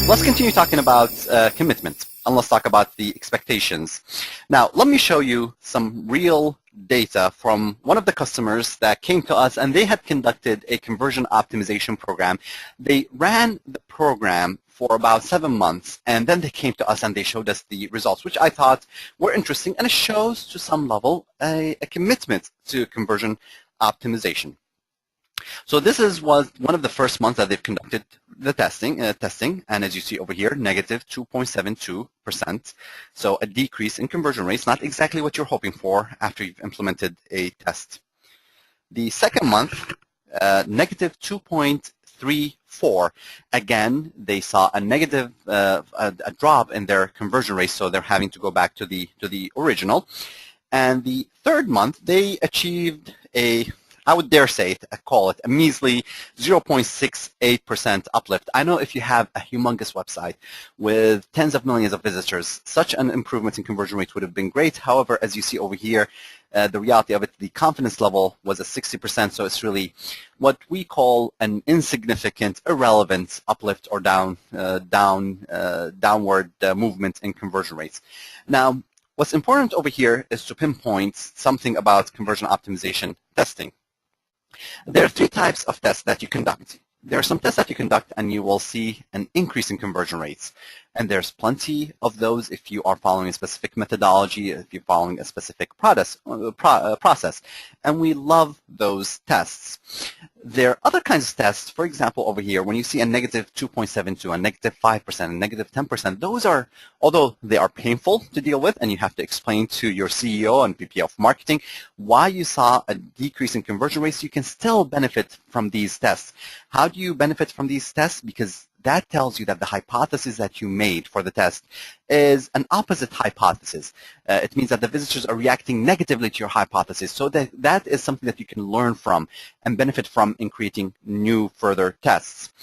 Let's continue talking about commitment, and let's talk about the expectations. Now, let me show you some real data from one of the customers that came to us, and they had conducted a conversion optimization program. They ran the program for about 7 months, and then they came to us and they showed us the results, which I thought were interesting, and it shows to some level a commitment to conversion optimization. So this was one of the first months that they've conducted the testing, and as you see over here, negative 2.72%. So a decrease in conversion rates, not exactly what you're hoping for after you've implemented a test. The second month, negative 2.34. Again, they saw a negative, a drop in their conversion rate, so they're having to go back to the original. And the third month, they achieved I would dare say it, call it a measly 0.68% uplift. I know if you have a humongous website with tens of millions of visitors, such an improvement in conversion rate would have been great. However, as you see over here, the reality of it, the confidence level was at 60%, so it's really what we call an insignificant, irrelevant uplift or downward movement in conversion rates. Now, what's important over here is to pinpoint something about conversion optimization testing. There are 3 types of tests that you conduct. There are some tests that you conduct and you will see an increase in conversion rates. And there's plenty of those if you are following a specific methodology, if you're following a specific process. And we love those tests. There are other kinds of tests. For example, over here, when you see a negative 2.72, a negative 5%, a negative 10%, those are, although they are painful to deal with, and you have to explain to your CEO and VP of marketing why you saw a decrease in conversion rates, you can still benefit from these tests. How do you benefit from these tests? Because that tells you that the hypothesis that you made for the test is an opposite hypothesis. It means that the visitors are reacting negatively to your hypothesis. So that is something that you can learn from and benefit from in creating new further tests.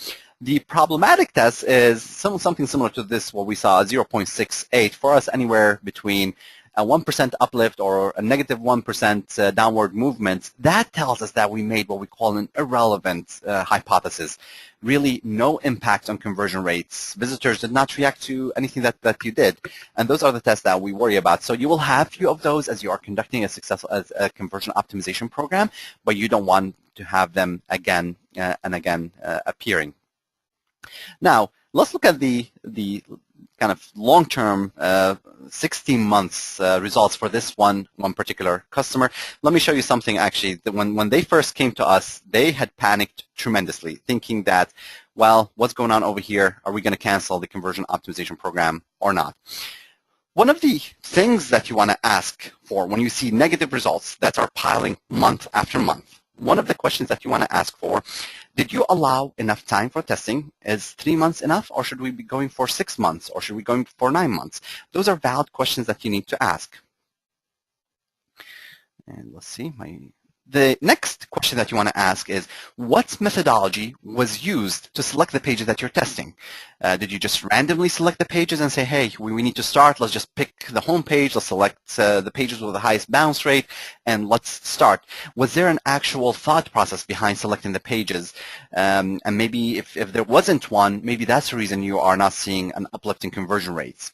The problematic test is something similar to this, what we saw, 0.68. For us, anywhere between a 1% uplift or a negative 1% downward movement, that tells us that we made what we call an irrelevant hypothesis. Really no impact on conversion rates. Visitors did not react to anything that you did. And those are the tests that we worry about. So you will have a few of those as you are conducting a successful conversion optimization program, but you don't want to have them again and again appearing. Now, let's look at the kind of long-term 16 months results for this one particular customer. Let me show you something actually. When they first came to us, they had panicked tremendously, thinking that, well, what's going on over here? Are we going to cancel the conversion optimization program or not? One of the things that you want to ask for when you see negative results that are piling month after month, one of the questions that you want to ask for, did you allow enough time for testing? Is 3 months enough, or should we be going for 6 months, or should we be going for 9 months? Those are valid questions that you need to ask. And let's see, the next question that you want to ask is, what methodology was used to select the pages that you're testing? Did you just randomly select the pages and say, hey, we need to start, let's just pick the home page, let's select the pages with the highest bounce rate, and let's start? Was there an actual thought process behind selecting the pages? And maybe if there wasn't one, maybe that's the reason you are not seeing an uplift in conversion rates.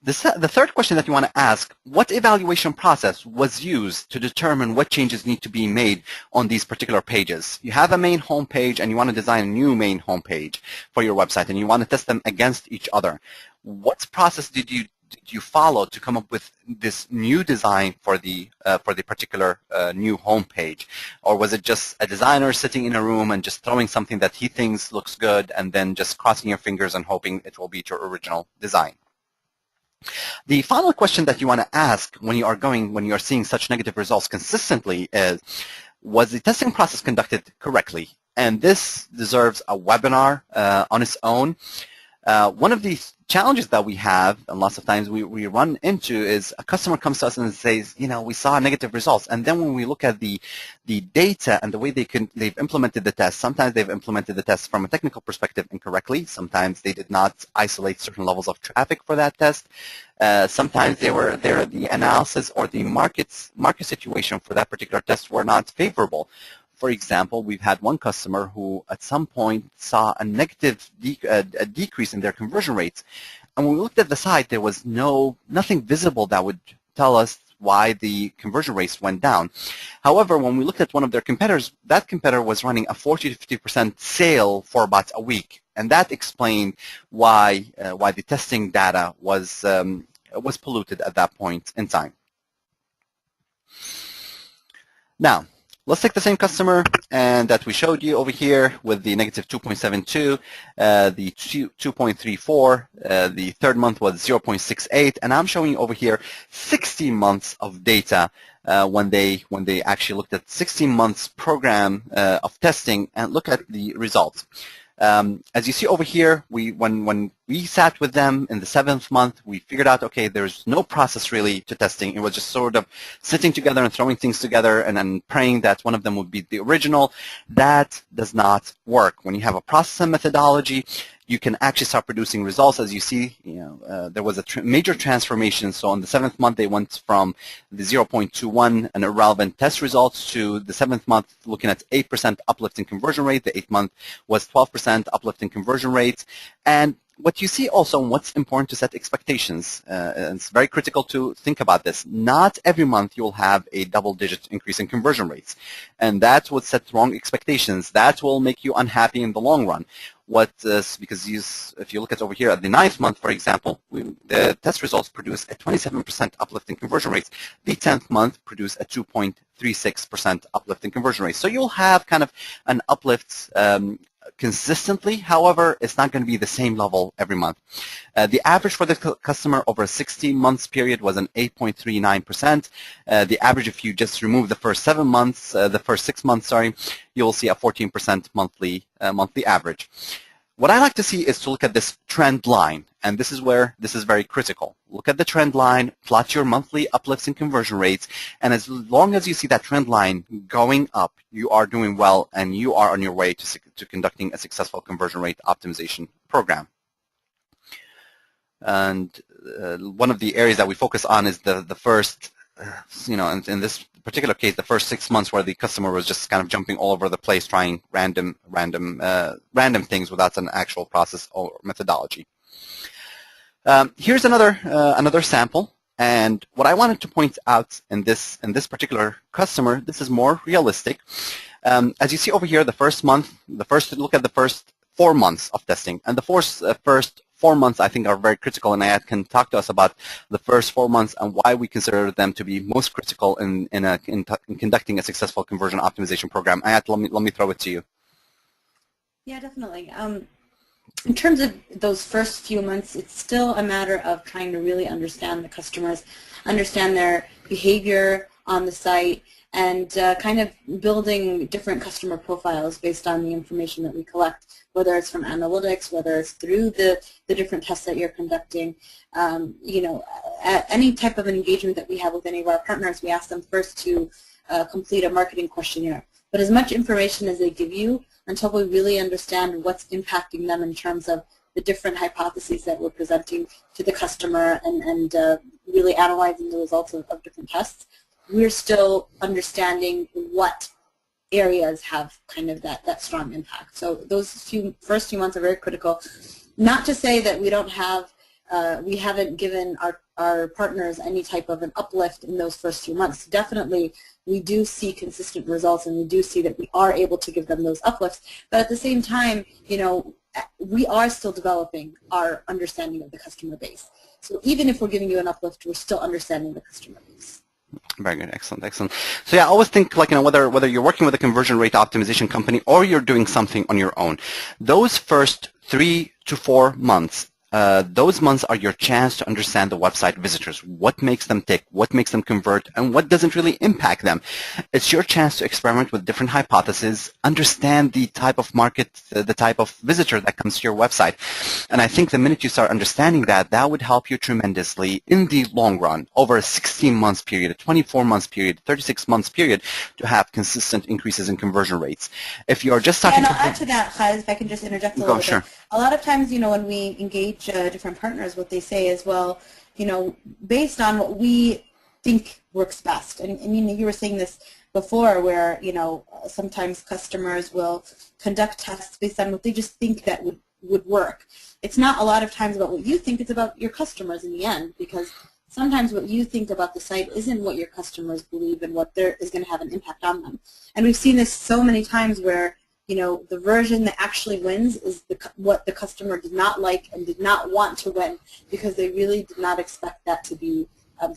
The third question that you want to ask, what evaluation process was used to determine what changes need to be made on these particular pages? You have a main home page and you want to design a new main home page for your website and you want to test them against each other. What process did you follow to come up with this new design for the particular new home page? Or was it just a designer sitting in a room and just throwing something that he thinks looks good and then just crossing your fingers and hoping it will beat your original design? The final question that you want to ask when you are seeing such negative results consistently is, was the testing process conducted correctly? And this deserves a webinar on its own. One of the challenges that we have, and lots of times we run into, is a customer comes to us and says, you know, we saw negative results. And then when we look at the data and the way they've implemented the test, sometimes they've implemented the test from a technical perspective incorrectly. Sometimes they did not isolate certain levels of traffic for that test. Sometimes the analysis or the market situation for that particular test were not favorable For example, we've had one customer who at some point saw a negative a decrease in their conversion rates. And when we looked at the site, there was nothing visible that would tell us why the conversion rates went down. However, when we looked at one of their competitors, that competitor was running a 40 to 50% sale for about a week. And that explained why the testing data was polluted at that point in time. Now, let's take the same customer and that we showed you over here with the negative 2.72, the 2.34, the third month was 0.68, and I'm showing you over here 16 months of data when they actually looked at 16 months program of testing and look at the results. As you see over here, when we sat with them in the 7th month, we figured out, okay, there's no process really to testing. It was just sort of sitting together and throwing things together and then praying that one of them would be the original. That does not work. When you have a process and methodology, you can actually start producing results. As you see, there was a major transformation. So on the 7th month, they went from the 0.21 and irrelevant test results to the 7th month looking at 8% uplift in conversion rate. The 8th month was 12% uplift in conversion rates. And what you see also, and what's important to set expectations, and it's very critical to think about this, not every month you'll have a double-digit increase in conversion rates. And that would set wrong expectations. That will make you unhappy in the long run. Because if you look at over here at the 9th month, for example, the test results produce a 27% uplift in conversion rates. The 10th month produced a 2.36% uplift in conversion rates. So you'll have kind of an uplift consistently. However, it's not going to be the same level every month. The average for the customer over a 16 months period was an 8.39%. The average, if you just remove the first 7 months, the first 6 months, sorry, you'll see a 14% monthly average. What I like to see is to look at this trend line, and this is where this is very critical. Look at the trend line, plot your monthly uplifts in conversion rates, and as long as you see that trend line going up, you are doing well and you are on your way to conducting a successful conversion rate optimization program. And one of the areas that we focus on is the first, in this particular case, the first 6 months where the customer was just kind of jumping all over the place, trying random things without an actual process or methodology. Here's another sample, and what I wanted to point out in this particular customer, this is more realistic. As you see over here, look at the first 4 months of testing, and the first 4 months I think are very critical, and Ayat can talk to us about the first 4 months and why we consider them to be most critical in conducting a successful conversion optimization program. Ayat, let me throw it to you. Yeah, definitely. In terms of those first few months, it's still a matter of trying to really understand the customers, understand their behavior on the site, and kind of building different customer profiles based on the information that we collect, whether it's from analytics, whether it's through the different tests that you're conducting. Any type of an engagement that we have with any of our partners, we ask them first to complete a marketing questionnaire. But as much information as they give you, until we really understand what's impacting them in terms of the different hypotheses that we're presenting to the customer and really analyzing the results of different tests, we're still understanding what areas have kind of that strong impact. So those first few months are very critical. Not to say that we don't have, we haven't given our partners any type of an uplift in those first few months. Definitely, we do see consistent results, and we do see that we are able to give them those uplifts. But at the same time, we are still developing our understanding of the customer base. So even if we're giving you an uplift, we're still understanding the customer base. Very good, excellent, excellent. So yeah, I always think whether you're working with a conversion rate optimization company or you're doing something on your own, those first 3 to 4 months, those months are your chance to understand the website visitors, what makes them tick, what makes them convert, and what doesn't really impact them. It's your chance to experiment with different hypotheses, understand the type of market, the type of visitor that comes to your website. And I think the minute you start understanding that, that would help you tremendously in the long run, over a 16 months period, a 24 months period, 36 months period, to have consistent increases in conversion rates. If you're just starting and I'll add to that, Khaled, if I can just interject a little bit. Sure. A lot of times, when we engage different partners, what they say is, well, based on what we think works best, and you were saying this before, where sometimes customers will conduct tests based on what they just think that would work. It's not a lot of times about what you think, it's about your customers in the end, because sometimes what you think about the site isn't what your customers believe and what is going to have an impact on them. And we've seen this so many times where the version that actually wins is what the customer did not like and did not want to win, because they really did not expect that to be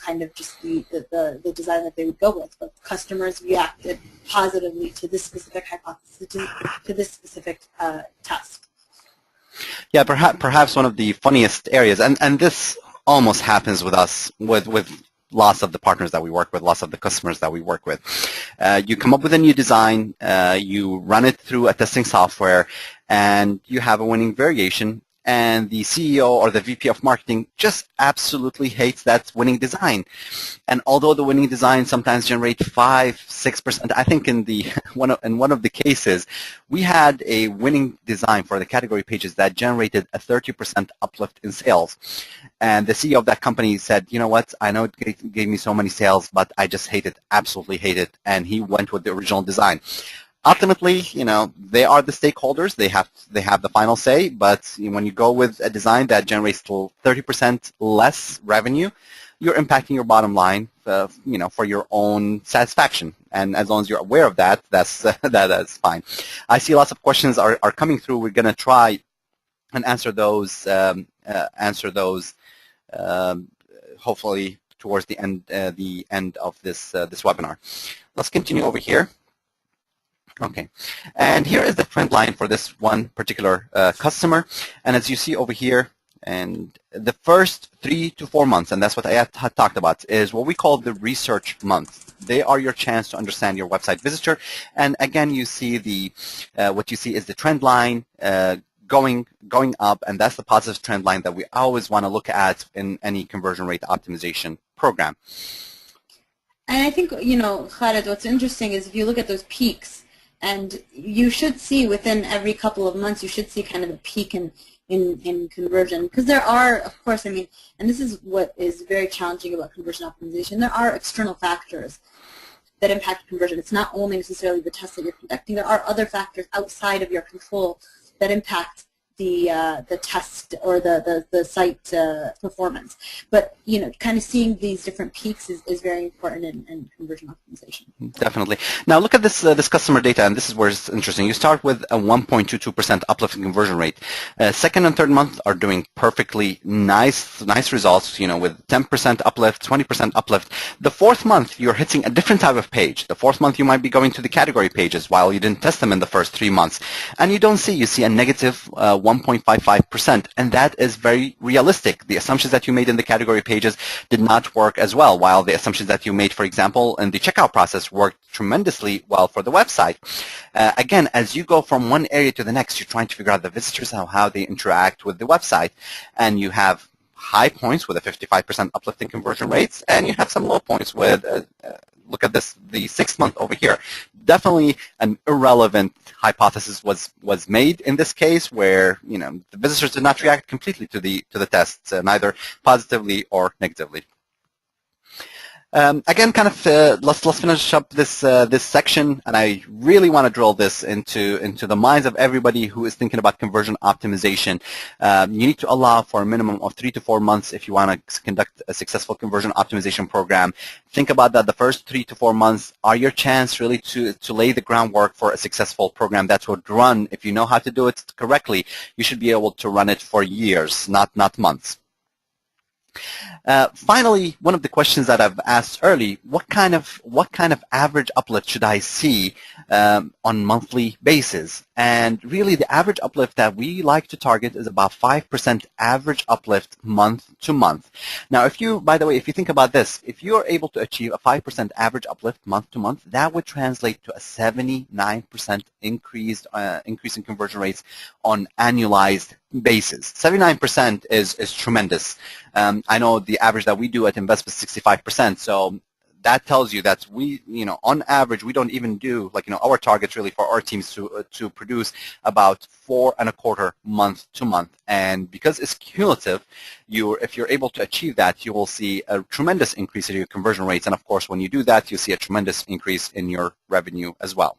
kind of just the design that they would go with. But customers reacted positively to this specific hypothesis, to this specific test. Yeah, perhaps one of the funniest areas, and this almost happens with us, with lots of the partners that we work with, lots of the customers that we work with. You come up with a new design, you run it through a testing software, and you have a winning variation, and the CEO or the VP of marketing just absolutely hates that winning design. And although the winning design sometimes generate 5-6%, I think in one of the cases, we had a winning design for the category pages that generated a 30% uplift in sales. And the CEO of that company said, you know what, I know it gave me so many sales, but I just hate it, absolutely hate it. And he went with the original design. Ultimately, they are the stakeholders. They have the final say. But when you go with a design that generates 30% less revenue, you're impacting your bottom line, for your own satisfaction. And as long as you're aware of that, that's fine. I see lots of questions are coming through. We're going to try and answer those. Hopefully towards the end of this webinar. Let's continue over here. Okay, and here is the trend line for this one particular customer. And as you see over here, and the first 3 to 4 months, and that's what I had talked about, is what we call the research month. They are your chance to understand your website visitor. And again, you see what you see is the trend line going up, and that's the positive trend line that we always want to look at in any conversion rate optimization program. And I think, Khaled, what's interesting is if you look at those peaks, and you should see within every couple of months, you should see kind of a peak in conversion. Because there are, of course, and this is what is very challenging about conversion optimization, there are external factors that impact conversion. It's not only necessarily the tests that you're conducting. There are other factors outside of your control that impact the test or the site performance. But kind of seeing these different peaks is very important in conversion optimization. Definitely. Now look at this customer data, and this is where it's interesting. You start with a 1.22% uplift in conversion rate. Second and third month are doing perfectly nice results. With 10% uplift, 20% uplift. The fourth month you're hitting a different type of page. The fourth month you might be going to the category pages while you didn't test them in the first 3 months, and you see a negative 1.55%, and that is very realistic. The assumptions that you made in the category pages did not work as well, while the assumptions that you made, for example, in the checkout process worked tremendously well for the website. Again, as you go from one area to the next, you're trying to figure out the visitors, how they interact with the website, and you have high points with a 55% uplift in conversion rates, and you have some low points with look at this, the 6 month over here. Definitely an irrelevant hypothesis was made in this case, where the visitors did not react completely to the tests, neither positively or negatively. Again, kind of let's finish up this section, and I really want to drill this into the minds of everybody who is thinking about conversion optimization. You need to allow for a minimum of 3 to 4 months if you want to conduct a successful conversion optimization program. Think about that. The first 3 to 4 months are your chance really to lay the groundwork for a successful program that would run. If you know how to do it correctly, you should be able to run it for years, not months. Finally, one of the questions that I've asked early: what kind of average uplift should I see on monthly basis? And really, the average uplift that we like to target is about 5% average uplift month to month. Now, by the way, if you think about this, if you are able to achieve a 5% average uplift month to month, that would translate to a 79% increase in conversion rates on annualized basis. 79% is tremendous. I know the average that we do at Invest is 65%, so that tells you that we, on average, we don't even do, our targets really for our teams to produce about 4.25 month to month. And because it's cumulative, if you're able to achieve that, you will see a tremendous increase in your conversion rates. And of course, when you do that, you see a tremendous increase in your revenue as well.